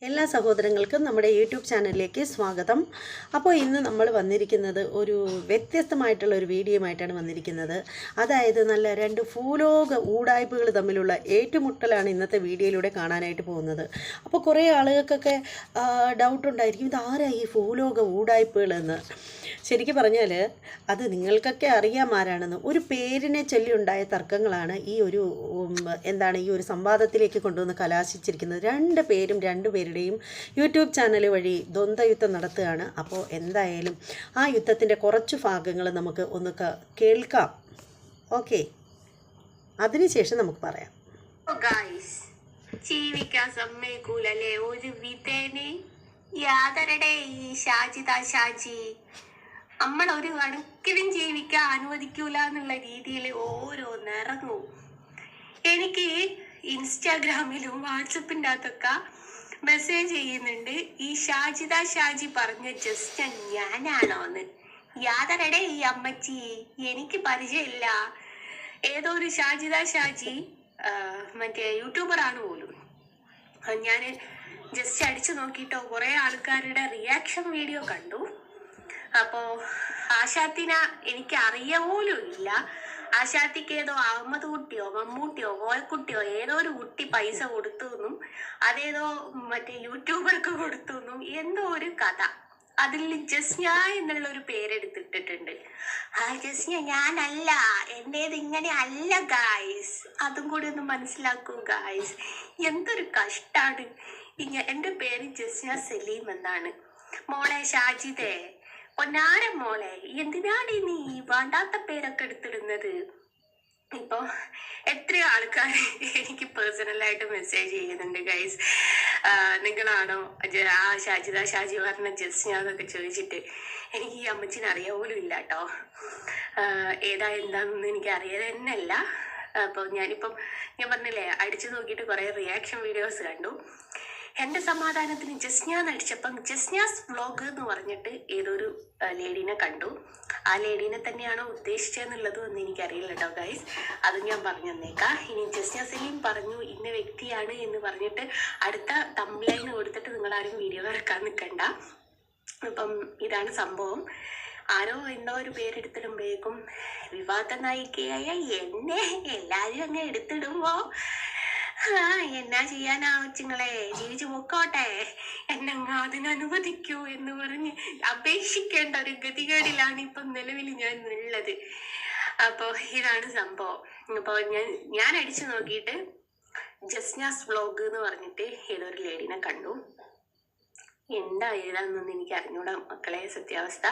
എല്ലാ സഹോദരങ്ങൾക്കും നമ്മുടെ യൂട്യൂബ് ചാനലിലേക്ക് സ്വാഗതം. അപ്പോൾ ഇന്ന് നമ്മൾ വന്നിരിക്കുന്നത് ഒരു വ്യത്യസ്തമായിട്ടുള്ള ഒരു വീഡിയോയുമായിട്ടാണ് വന്നിരിക്കുന്നത്. അതായത് നല്ല രണ്ട് ഭൂലോക ഊടായ്പകൾ തമ്മിലുള്ള ഏറ്റുമുട്ടലാണ് ഇന്നത്തെ വീഡിയോയിലൂടെ കാണാനായിട്ട് പോകുന്നത്. അപ്പോൾ കുറേ ആളുകൾക്കൊക്കെ ഡൗട്ടുണ്ടായിരിക്കും, ഇതാരാ ഈ ഭൂലോക ഊടായ്പകളെന്ന്. ശരിക്കും പറഞ്ഞാൽ അത് നിങ്ങൾക്കൊക്കെ അറിയാം ആരാണെന്ന്. ഒരു പേരിനെ ചൊല്ലിയുണ്ടായ തർക്കങ്ങളാണ് ഈ ഒരു ഈ ഒരു സംവാദത്തിലേക്ക് കൊണ്ടുവന്ന് കലാശിച്ചിരിക്കുന്നത്. രണ്ടുപേരുടെയും യൂട്യൂബ് ചാനൽ വഴി ദ്വന്ദ്വയുദ്ധം നടത്തുകയാണ്. അപ്പോൾ എന്തായാലും ആ യുദ്ധത്തിൻ്റെ കുറച്ച് ഭാഗങ്ങൾ നമുക്ക് ഒന്ന് കേൾക്കാം. ഓക്കെ, അതിനുശേഷം നമുക്ക് പറയാം. ജീവിക്കാൻ സമ്മതിക്കൂലല്ലേ ഒരു വിധേനെ? യാതരുടെ ഈ ഷാജി നമ്മളൊരു കണക്കിലും ജീവിക്കാൻ അനുവദിക്കൂല എന്നുള്ള രീതിയിൽ ഓരോന്നിറങ്ങും. എനിക്ക് ഇൻസ്റ്റാഗ്രാമിലും വാട്സപ്പിൻ്റെ അകത്തൊക്കെ മെസ്സേജ് ചെയ്യുന്നുണ്ട്, ഈ ഷാജി പറഞ്ഞ ജസ്റ്റ് ഞാനാണോന്ന്. യാതരടെ ഈ അമ്മച്ചി, എനിക്ക് പരിചയമില്ല. ഏതോ ഒരു ഷാജി മറ്റേ യൂട്യൂബറാണ് പോലും. ഞാൻ ജസ്റ്റ് അടിച്ചു നോക്കിയിട്ടോ കുറേ ആൾക്കാരുടെ റിയാക്ഷൻ വീഡിയോ കണ്ടു. അപ്പോൾ ആശാത്തിനെ എനിക്ക് അറിയ പോലും ഇല്ല. ആശാത്തിക്ക് ഏതോ അഹമ്മദ് കുട്ടിയോ മമ്മൂട്ടിയോ കോയക്കുട്ടിയോ ഏതോ ഒരു കുട്ടി പൈസ കൊടുത്തു എന്നും അതേതോ മറ്റേ യൂട്യൂബർക്ക് കൊടുത്തു എന്നും എന്തോ ഒരു കഥ. അതിൽ ജസ്ന എന്നുള്ള ഒരു പേരെടുത്തിട്ടിട്ടുണ്ട്. ആ ജസ്ന ഞാനല്ല, എന്റേത് ഇങ്ങനെ അല്ല ഗായ്സ്. അതും കൂടി ഒന്ന് മനസ്സിലാക്കൂ ഗായ്സ്. എന്തൊരു കഷ്ടാണ്. എന്റെ പേര് ജസ്ന സലീം എന്നാണ്. മോളെ ഷാജിദേ, പൊന്നാരം മോളെ, എന്തിനാണ് നീ വേണ്ടാത്ത പേരൊക്കെ എടുത്തിടുന്നത്? ഇപ്പൊ എത്രയോ ആൾക്കാർ എനിക്ക് പേഴ്സണലായിട്ട് മെസ്സേജ് ചെയ്യുന്നുണ്ട് ഗൈസ്, നിങ്ങളാണോ ആ ഷാജി പറഞ്ഞ ജസ്ന എന്നൊക്കെ ചോദിച്ചിട്ട്. എനിക്ക് ഈ അമ്മച്ചിനെ അറിയാൻ പോലും ഇല്ല കേട്ടോ. ഏതാ എന്താണെന്നൊന്നും എനിക്ക് അറിയാൻ തന്നെ അല്ല. അപ്പോൾ ഞാൻ പറഞ്ഞില്ലേ, അടിച്ചു നോക്കിയിട്ട് കുറേ റിയാക്ഷൻ വീഡിയോസ് കണ്ടു. എന്റെ സമാധാനത്തിന് ജസ്ന അടിച്ചപ്പം ജസ്നാസ് വ്ലോഗ് എന്ന് പറഞ്ഞിട്ട് ഏതൊരു ലേഡീനെ കണ്ടു. ആ ലേഡീനെ തന്നെയാണോ ഉദ്ദേശിച്ചതെന്നുള്ളതും ഒന്നും എനിക്കറിയില്ല കേട്ടോ ഗൈസ്. അത് ഞാൻ പറഞ്ഞു തന്നേക്കാം. ഇനി ജസ്ന സലീം പറഞ്ഞു ഇന്ന വ്യക്തിയാണ് എന്ന് പറഞ്ഞിട്ട് അടുത്ത തംബ്ലൈൻ കൊടുത്തിട്ട് നിങ്ങളാരും വീഡിയോ ഇറക്കാൻ നിൽക്കണ്ട. അപ്പം ഇതാണ് സംഭവം. ആരോ എന്തോ ഒരു പേരെടുത്തിടുമ്പോഴേക്കും വിവാദ നായികയായ എന്നെ എല്ലാരും അങ്ങ് എടുത്തിടുമ്പോ എന്നാ ചെയ്യാനാ കൊച്ചുങ്ങളെ, ജീവിച്ചു പൊക്കോട്ടെ, എന്നെങ്ങ അതിനനുവദിക്കൂ എന്ന് പറഞ്ഞ് അപേക്ഷിക്കേണ്ട ഒരു ഗതികേടിലാണ് ഇപ്പം നിലവിൽ ഞാൻ ഉള്ളത്. അപ്പോൾ ഇതാണ് സംഭവം. അപ്പോൾ ഞാൻ അടിച്ചു നോക്കിയിട്ട് ജസ്നാസ് വ്ലോഗ് എന്ന് പറഞ്ഞിട്ട് ഏതൊരു ലേഡീനെ കണ്ടു. എന്താ ഏതാണെന്നൊന്നും എനിക്ക് അറിഞ്ഞൂടാ മക്കളെ, സത്യാവസ്ഥ.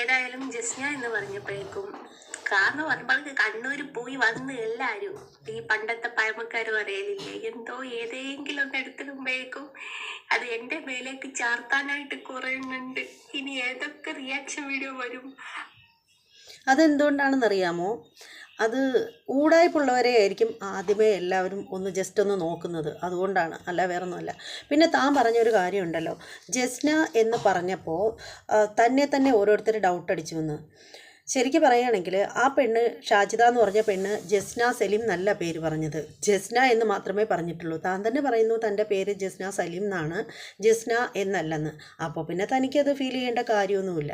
ഏതായാലും ജസ്ന എന്ന് പറഞ്ഞപ്പോഴേക്കും കാരണം പറയുമ്പോൾ കണ്ണൂര് പോയി വന്ന് എല്ലാരും ഈ പണ്ടത്തെ പഴമക്കാർ പറയലില്ലേ, എന്തോ ഏതെങ്കിലും ഒന്ന് എടുത്തിടുമ്പോഴേക്കും അത് എന്റെ മേലേക്ക് ചാർത്താനായിട്ട് കുറയുന്നുണ്ട്. ഇനി ഏതൊക്കെ റിയാക്ഷൻ വീഡിയോ വരും. അതെന്തുകൊണ്ടാണെന്നറിയാമോ? അത് ഊടായ്പുള്ളവരെ ആയിരിക്കും ആദ്യമേ എല്ലാവരും ജസ്റ്റ് ഒന്ന് നോക്കുന്നത്. അതുകൊണ്ടാണ്, അല്ല വേറൊന്നുമല്ല. പിന്നെ താൻ പറഞ്ഞൊരു കാര്യമുണ്ടല്ലോ, ജസ്ന എന്ന് പറഞ്ഞപ്പോൾ തന്നെ ഓരോരുത്തർ ഡൗട്ട് അടിച്ചു എന്ന്. ശരിക്കും പറയുകയാണെങ്കിൽ ആ പെണ്ണ് ഷാജിദ എന്ന് പറഞ്ഞ പെണ്ണ് ജസ്ന സലീം എന്നല്ല പേര് പറഞ്ഞത്, ജസ്ന എന്ന് മാത്രമേ പറഞ്ഞിട്ടുള്ളൂ. താൻ തന്നെ പറയുന്നു തൻ്റെ പേര് ജസ്ന സലീം എന്നാണ്, ജസ്ന എന്നല്ലെന്ന്. അപ്പോൾ പിന്നെ തനിക്കത് ഫീൽ ചെയ്യേണ്ട കാര്യമൊന്നുമില്ല.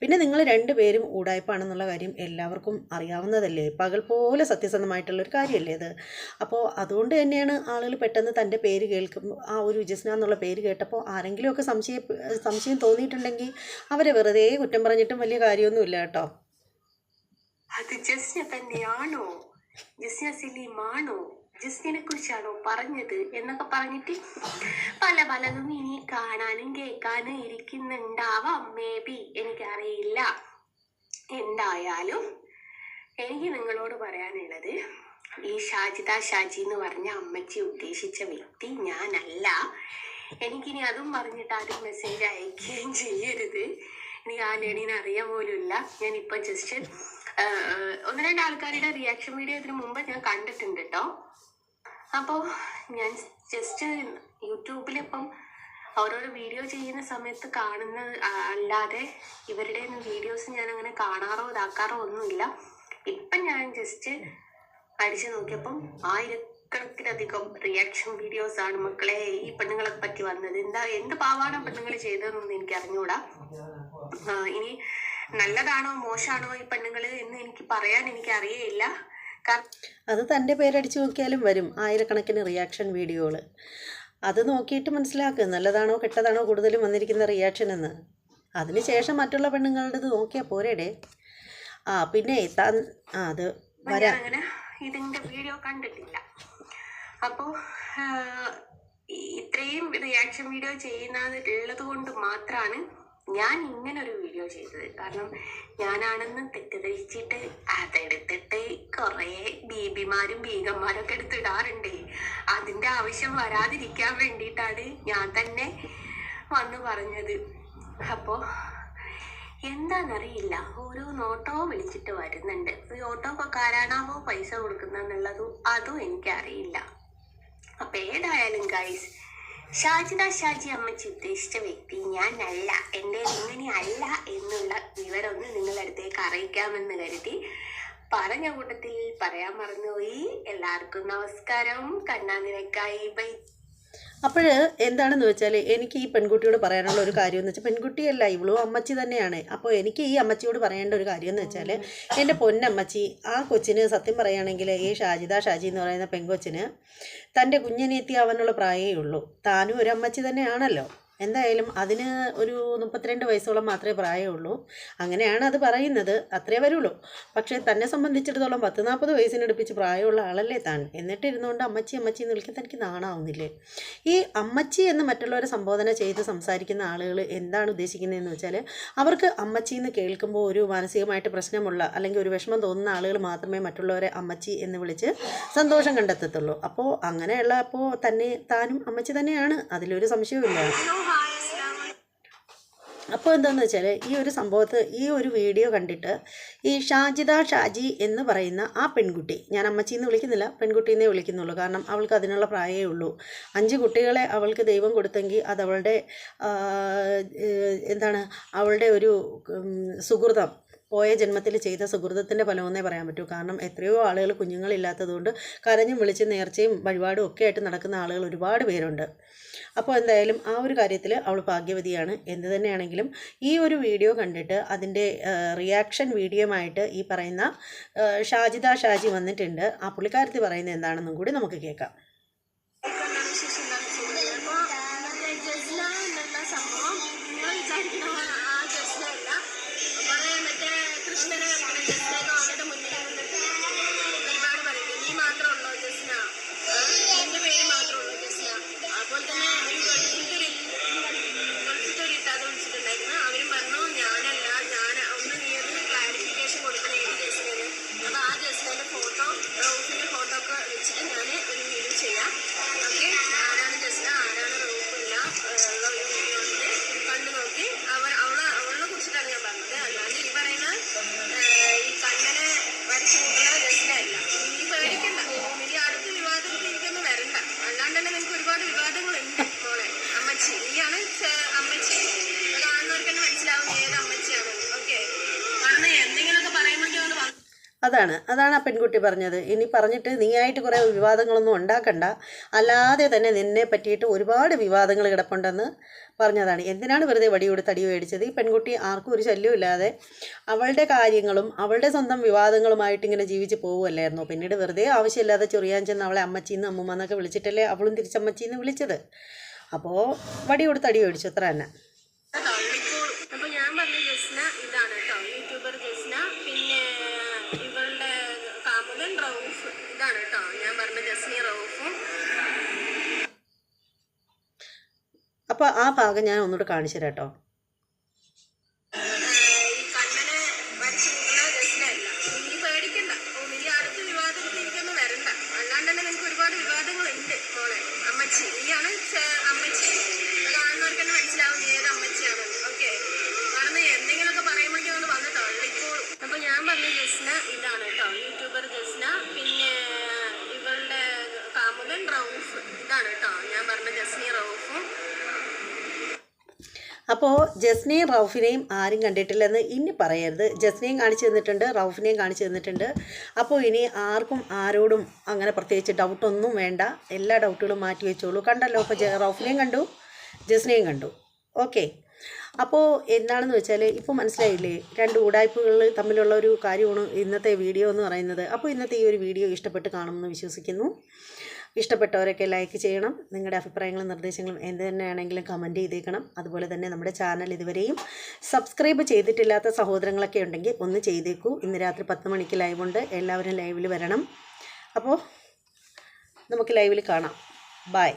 പിന്നെ നിങ്ങൾ രണ്ടുപേരും ഊടായ്പാണെന്നുള്ള കാര്യം എല്ലാവർക്കും അറിയാവുന്നതല്ലേ, പകൽ പോലെ സത്യസന്ധമായിട്ടുള്ളൊരു കാര്യമല്ലേ അത്. അപ്പോൾ അതുകൊണ്ട് തന്നെയാണ് ആളുകൾ പെട്ടെന്ന് തൻ്റെ പേര് കേൾക്കുമ്പോൾ, ആ ഒരു ജസ്ന എന്നുള്ള പേര് കേട്ടപ്പോൾ ആരെങ്കിലുമൊക്കെ സംശയം തോന്നിയിട്ടുണ്ടെങ്കിൽ അവരെ വെറുതെ കുറ്റം പറഞ്ഞിട്ടും വലിയ കാര്യമൊന്നുമില്ല കേട്ടോ. അത് ജസ്ന തന്നെയാണോ, ജസ്ന സലീമാണോ, ജസ്റ്റിനെ കുറിച്ചാണോ പറഞ്ഞത് എന്നൊക്കെ പറഞ്ഞിട്ട് പലതും ഇനി കാണാനും കേൾക്കാനും ഇരിക്കുന്നുണ്ടാവാം. മേ ബി, എനിക്കറിയില്ല. എന്തായാലും എനിക്ക് നിങ്ങളോട് പറയാനുള്ളത്, ഈ ഷാജി എന്ന് പറഞ്ഞ അമ്മച്ചി ഉദ്ദേശിച്ച വ്യക്തി ഞാനല്ല. എനിക്കിനി അതും പറഞ്ഞിട്ട് ആരും മെസ്സേജ് അയക്കുകയും ചെയ്യരുത്. എനിക്ക് ആ ലേഡീനെ അറിയാൻ പോലും ഇല്ല. ഞാനിപ്പോൾ ജസ്റ്റ് ഒന്ന് രണ്ട് ആൾക്കാരുടെ റിയാക്ഷൻ വീഡിയോ ഇതിനു മുമ്പ് ഞാൻ കണ്ടിട്ടുണ്ട് കേട്ടോ. അപ്പോൾ ഞാൻ ജസ്റ്റ് യൂട്യൂബിലിപ്പം ഓരോരോ വീഡിയോ ചെയ്യുന്ന സമയത്ത് കാണുന്ന അല്ലാതെ ഇവരുടെ വീഡിയോസ് ഞാൻ അങ്ങനെ കാണാറോ ഇതാക്കാറോ ഒന്നുമില്ല. ഇപ്പം ഞാൻ ജസ്റ്റ് അടിച്ചു നോക്കിയപ്പം കണക്കിലധികം റിയാക്ഷൻ വീഡിയോസ് ആണ് മക്കളെ ഈ പെണ്ണുങ്ങളെ പറ്റി വന്നത്. എന്ത് പാവാണ് പെണ്ണുങ്ങൾ ചെയ്തതെന്നൊന്നും എനിക്ക് അറിഞ്ഞൂടാ. ഇനി നല്ലതാണോ മോശമാണോ ഈ പെണ്ണുങ്ങൾ എന്ന് എനിക്ക് പറയാൻ എനിക്ക് അറിയില്ല. അത് തൻ്റെ പേരടിച്ചു നോക്കിയാലും വരും ആയിരക്കണക്കിന് റിയാക്ഷൻ വീഡിയോകൾ. അത് നോക്കിയിട്ട് മനസ്സിലാക്കുക നല്ലതാണോ കെട്ടതാണോ കൂടുതലും വന്നിരിക്കുന്ന റിയാക്ഷൻ എന്ന്. അതിന് ശേഷം മറ്റുള്ള പെണ്ണുങ്ങളുടേത് നോക്കിയാൽ പോരേടെ. പിന്നെ അത് വരാം. അങ്ങനെ ഇതിന്റെ വീഡിയോ കണ്ടിട്ടില്ല. അപ്പോൾ ഇത്രയും റിയാക്ഷൻ വീഡിയോ ചെയ്യുന്നത് കൊണ്ട് മാത്രമാണ് ഞാൻ ഇങ്ങനെ ഒരു വീഡിയോ ചെയ്തത്. കാരണം ഞാനാണെന്ന് തെറ്റിദ്ധരിച്ചിട്ട് അതെടുത്തിട്ട് കുറേ ബീബിമാരും ബീഗന്മാരും ഒക്കെ എടുത്തിടാറുണ്ട്. അതിന്റെ ആവശ്യം വരാതിരിക്കാൻ വേണ്ടിയിട്ടാണ് ഞാൻ തന്നെ വന്ന് പറഞ്ഞത്. അപ്പോൾ എന്താണെന്നറിയില്ല, ഓരോ ഓട്ടോ വിളിച്ചിട്ട് വരുന്നുണ്ട്. ഈ ഓട്ടോക്കാരാണാവോ പൈസ കൊടുക്കുന്നെന്നുള്ളതും അതും എനിക്കറിയില്ല. അപ്പൊ ഏതായാലും ഗൈസ്, ഷാജി അമ്മച്ചി ഉദ്ദേശിച്ച വ്യക്തി ഞാനല്ല, എൻ്റെ ഇങ്ങനെ അല്ല എന്നുള്ള വിവരമൊന്ന് നിങ്ങളുടെ അടുത്തേക്ക് അറിയിക്കാമെന്ന് കരുതി പറഞ്ഞ കൂട്ടത്തിൽ പറയാൻ മറന്നുപോയി. എല്ലാവർക്കും നമസ്കാരം. കണ്ണാനിനക്കായി ബൈ. അപ്പോൾ എന്താണെന്ന് വെച്ചാൽ എനിക്ക് ഈ പെൺകുട്ടിയോട് പറയാനുള്ള ഒരു കാര്യം എന്ന് വെച്ചാൽ, പെൺകുട്ടിയല്ല ഇവളും അമ്മച്ചി തന്നെയാണ്. അപ്പോൾ എനിക്ക് ഈ അമ്മച്ചിയോട് പറയേണ്ട ഒരു കാര്യം എന്ന് വെച്ചാൽ, എൻ്റെ പൊന്നമ്മച്ചി ആ കൊച്ചിന് സത്യം പറയുകയാണെങ്കിൽ ഈ ഷാജി എന്ന് പറയുന്ന പെൺകൊച്ചിന് തൻ്റെ കുഞ്ഞിനെത്തി ആവാനുള്ള പ്രായമേ ഉള്ളൂ. താനും ഒരു അമ്മച്ചി തന്നെയാണല്ലോ. എന്തായാലും അതിന് ഒരു 32 വയസ്സോളം മാത്രമേ പ്രായമുള്ളൂ. അങ്ങനെയാണ് അത് പറയുന്നത്, അത്രേ വരുള്ളൂ. പക്ഷേ തന്നെ സംബന്ധിച്ചിടത്തോളം 40 വയസ്സിനടുപ്പിച്ച് പ്രായമുള്ള ആളല്ലേ താൻ. എന്നിട്ടിരുന്നുകൊണ്ട് അമ്മച്ചി എന്ന് വിളിക്കാൻ തനിക്ക് നാണാവുന്നില്ലേ? ഈ അമ്മച്ചി എന്ന് മറ്റുള്ളവരെ സംബോധന ചെയ്ത് സംസാരിക്കുന്ന ആളുകൾ എന്താണ് ഉദ്ദേശിക്കുന്നതെന്ന് വെച്ചാൽ, അവർക്ക് അമ്മച്ചി എന്ന് കേൾക്കുമ്പോൾ ഒരു മാനസികമായിട്ട് പ്രശ്നമുള്ള അല്ലെങ്കിൽ ഒരു വിഷമം തോന്നുന്ന ആളുകൾ മാത്രമേ മറ്റുള്ളവരെ അമ്മച്ചി എന്ന് വിളിച്ച് സന്തോഷം കണ്ടെത്തത്തുള്ളൂ. അപ്പോൾ അങ്ങനെയുള്ള താനും അമ്മച്ചി തന്നെയാണ്, അതിലൊരു സംശയവുമില്ല. അപ്പോൾ എന്താണെന്ന് വെച്ചാൽ, ഈ ഒരു ഈ ഒരു വീഡിയോ കണ്ടിട്ട് ഈ ഷാജി എന്ന് പറയുന്ന ആ പെൺകുട്ടി, ഞാൻ അമ്മച്ചി എന്ന് വിളിക്കുന്നില്ല, പെൺകുട്ടീന്നേ വിളിക്കുന്നുള്ളൂ. കാരണം അവൾക്ക് അതിനുള്ള പ്രായമേ ഉള്ളൂ. 5 കുട്ടികളെ അവൾക്ക് ദൈവം കൊടുത്തെങ്കിൽ അതവളുടെ അവളുടെ ഒരു സുഹൃതം, പോയ ജന്മത്തിൽ ചെയ്ത സുഹൃതത്തിൻ്റെ ഫലമെന്നേ പറയാൻ പറ്റൂ. കാരണം എത്രയോ ആളുകൾ കുഞ്ഞുങ്ങളില്ലാത്തതുകൊണ്ട് കരഞ്ഞും വിളിച്ച് നേർച്ചയും വഴിപാടും ഒക്കെ ആയിട്ട് നടക്കുന്ന ആളുകൾ ഒരുപാട് പേരുണ്ട്. അപ്പോൾ എന്തായാലും ആ ഒരു കാര്യത്തിൽ അവൾ ഭാഗ്യവതിയാണ്. എന്ത് തന്നെയാണെങ്കിലും ഈ ഒരു വീഡിയോ കണ്ടിട്ട് അതിൻ്റെ റിയാക്ഷൻ വീഡിയോയുമായിട്ട് ഈ പറയുന്ന ഷാജി വന്നിട്ടുണ്ട്. ആ പുള്ളിക്കാരത്തി പറയുന്നത് എന്താണെന്നും കൂടി നമുക്ക് കേൾക്കാം. അതാണ് ആ പെൺകുട്ടി പറഞ്ഞത്. ഇനി പറഞ്ഞിട്ട് നീയായിട്ട് കുറേ വിവാദങ്ങളൊന്നും ഉണ്ടാക്കണ്ട, അല്ലാതെ തന്നെ നിന്നെ പറ്റിയിട്ട് ഒരുപാട് വിവാദങ്ങൾ കിടപ്പുണ്ടെന്ന് പറഞ്ഞതാണ്. എന്തിനാണ് വെറുതെ വടി കൊടുത്ത് അടി മേടിച്ചത്? ഈ പെൺകുട്ടി ആർക്കും ഒരു ശല്യമില്ലാതെ അവളുടെ കാര്യങ്ങളും അവളുടെ സ്വന്തം വിവാദങ്ങളുമായിട്ട് ഇങ്ങനെ ജീവിച്ച് പോകുമല്ലായിരുന്നു. പിന്നീട് വെറുതെ ആവശ്യമില്ലാതെ ചൊറിയാൻ ചെന്ന് അവളെ അമ്മച്ചിന്ന് അമ്മൂമ്മ എന്നൊക്കെ വിളിച്ചിട്ടല്ലേ അവളും തിരിച്ചമ്മച്ചിന്ന് വിളിച്ചത്. അപ്പോൾ വടി കൊടുത്ത് അടി മേടിച്ചു, അത്ര തന്നെ. അപ്പോൾ ഞാൻ പറഞ്ഞ ജസ്ന ഇതാണ് കേട്ടോ, യൂട്യൂബർ ജസ്ന. പിന്നെ ഇവളുടെ കാമുകൻ റൌഫ്, ഇതാണ് കേട്ടോ ഞാൻ പറഞ്ഞ ജസ്നി റൌഫും. അപ്പോൾ ആ ഭാഗം ഞാൻ ഒന്നുകൂടെ കാണിച്ചു തരാം കേട്ടോ. ഈ കണ്ണനെ വരച്ചു കൂട്ടുന്ന ജസ്ന അല്ല, നീ പേടിക്കണ്ട. നീ അടുത്ത വിവാദത്തിലേക്കൊന്നും വരണ്ട, അല്ലാണ്ട് തന്നെ നിനക്ക് ഒരുപാട് വിവാദങ്ങളുണ്ട് മോളെ. അമ്മച്ചി നീയാണ് അമ്മച്ചി, കാണുന്നവർക്ക് തന്നെ മനസ്സിലാവും ഏത് അമ്മച്ചിയാണ്. ഓക്കെ, കാരണം എന്തെങ്കിലുമൊക്കെ പറയുമ്പോഴേക്കും ഒന്ന് വന്ന് തള്ളിക്കോളും. അപ്പൊ ഞാൻ പറഞ്ഞ ജസ്ന ഇതാണ് കേട്ടോ, യൂട്യൂബർ ജസ്ന. പിന്നെ ഇവളുടെ കാമുകൻ റൌഫ്, ഇതാണ് കേട്ടോ ഞാൻ പറഞ്ഞ ജസ്നി റൌഫും. അപ്പോൾ ജസ്നയും റൗഫിനെയും ആരും കണ്ടിട്ടില്ലെന്ന് ഇനി പറയരുത്. ജസ്നയും കാണിച്ചു തന്നിട്ടുണ്ട്, റൗഫിനെയും കാണിച്ചു തന്നിട്ടുണ്ട്. അപ്പോൾ ഇനി ആർക്കും ആരോടും അങ്ങനെ പ്രത്യേകിച്ച് ഡൗട്ടൊന്നും വേണ്ട. എല്ലാ ഡൗട്ടുകളും മാറ്റി വെച്ചോളൂ. കണ്ടല്ലോ, അപ്പോൾ റൗഫിനെയും കണ്ടു, ജസ്നയും കണ്ടു. ഓക്കെ. അപ്പോൾ എന്താണെന്ന് വെച്ചാൽ ഇപ്പോൾ മനസ്സിലായില്ലേ, രണ്ട് ഉടായ്പകൾ തമ്മിലുള്ള ഒരു കാര്യമാണ് ഇന്നത്തെ വീഡിയോ എന്ന് പറയുന്നത്. അപ്പോൾ ഇന്നത്തെ ഈ ഒരു വീഡിയോ ഇഷ്ടപ്പെട്ട് കാണുമെന്ന് വിശ്വസിക്കുന്നു. ഇഷ്ടപ്പെട്ടവരൊക്കെ ലൈക്ക് ചെയ്യണം. നിങ്ങളുടെ അഭിപ്രായങ്ങളും നിർദ്ദേശങ്ങളും എന്ത് തന്നെയാണെങ്കിലും കമൻറ്റ് ചെയ്തേക്കണം. അതുപോലെ തന്നെ നമ്മുടെ ചാനൽ ഇതുവരെയും സബ്സ്ക്രൈബ് ചെയ്തിട്ടില്ലാത്ത സഹോദരങ്ങളൊക്കെ ഉണ്ടെങ്കിൽ ഒന്ന് ചെയ്തേക്കൂ. ഇന്ന് രാത്രി 10 മണിക്ക് ലൈവുണ്ട്. എല്ലാവരും ലൈവിൽ വരണം. അപ്പോൾ നമുക്ക് ലൈവിൽ കാണാം. ബൈ.